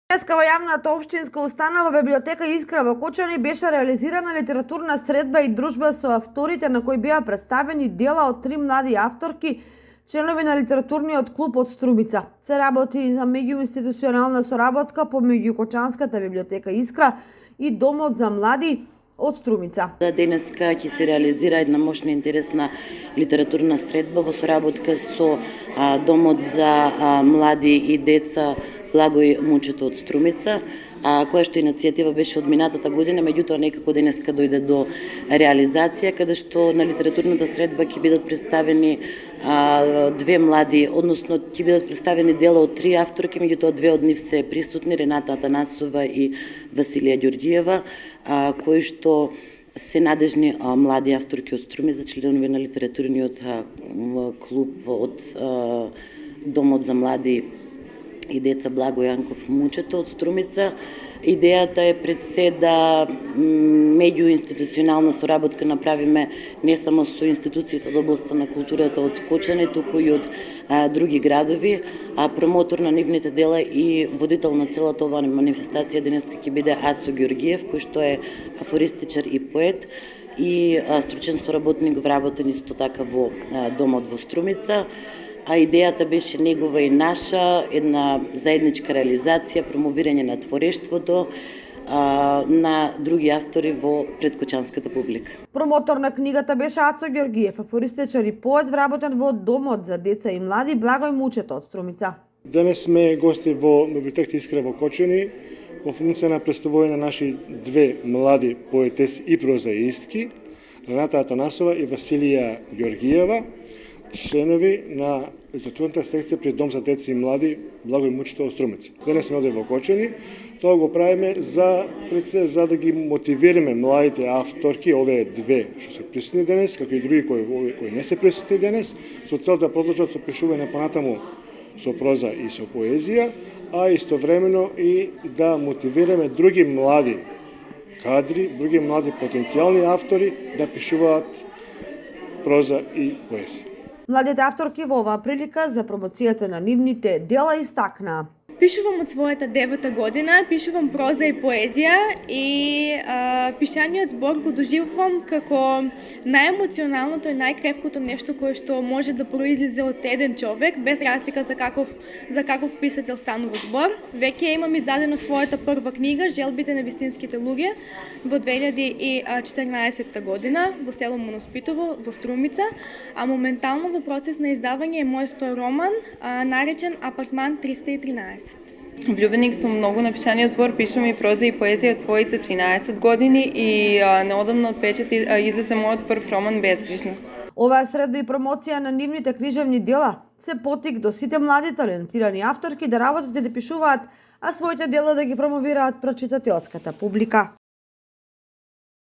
Денеска во јавната општинска установа библиотека Искра во Кочани беше реализирана литературна средба и дружба со авторите на кои беа представени дела од 3 млади авторки, членови на литературниот клуб од Струмица. Се работи за меѓуинституционална соработка помеѓу Кочанската библиотека Искра и Домот за млади од Струмица. Денеска ќе се реализира една мощна интересна литературна средба во соработка со Домот за млади и деца Благој Мучето од Струмица, која што иницијатива беше од минатата година, меѓутоа некако денеска дојде до реализација, каде што на литературната средба ќе бидат представени две млади, односно ќе бидат представени дела од 3 авторки, меѓутоа две од нив се присутни, Рената Атанасова и Василија Ѓорѓиева, кои што се надежни млади авторки од Струмица, членови на литературниот клуб од Домот за млади и деца Благој Јанков Мучето од Струмица. Идејата е пред се да меѓуинституционална соработка направиме не само со институциите од областта на културата од Кочани, туку и од други градови, промотор на нивните дела и водител на целата оваа манифестација денеска ќе биде Ацо Ѓорѓиев, кој што е афористичар и поет и стручен соработник вработен исто така во Домот во Струмица. Идејата беше негова и наша, една заедничка реализација, промовирање на творештвото на други автори во предкочанската публика. Промотор на книгата беше Ацо Ѓорѓиев, афористичар и поет вработен во Домот за деца и млади Благој Мучето од Струмица. Денес сме гости во библиотеката Искра во Кочани во функција на представување на наши две млади поетеси и прозаистки, Рената Атанасова и Василија Ѓорѓиева, членови на литературната секција при Дом за деца и млади Благој Мучето од Струмица. Денес сме овде во Кочани, тоа го правиме за да ги мотивираме младите авторки, овие две што се присутни денес, како и други кои не се присутни денес, со цел да продолжат со пишување понатаму со проза и со поезија, а истовремено и да мотивираме други млади кадри, други млади потенцијални автори да пишуваат проза и поезија. Младите авторки во оваа прилика за промоцијата на нивните дела истакнаа: Пишувам од својата 9-та година, пишувам проза и поезија и пишаниот збор го доживувам како најемоционалното и најкрепкото нешто кое што може да произлезе од еден човек, без разлика за каков писател станува збор. Веќе имам издадено својата прва книга Желбите на вистинските луѓе во 2014 година во село Моноспитово во Струмица, а моментално во процес на издавање е мојот втор роман наречен Апартман 313. Влюбеник сум многу на пишаниот збор, пишувам и проза и поезија од своите 13 години и неодамна од печат излезе мојот прв роман Безгрижна. Оваа средба и промоција на нивните книжевни дела се потик до сите млади талентирани авторки да работат и да пишуваат, а своите дела да ги промовираат пред читателската публика.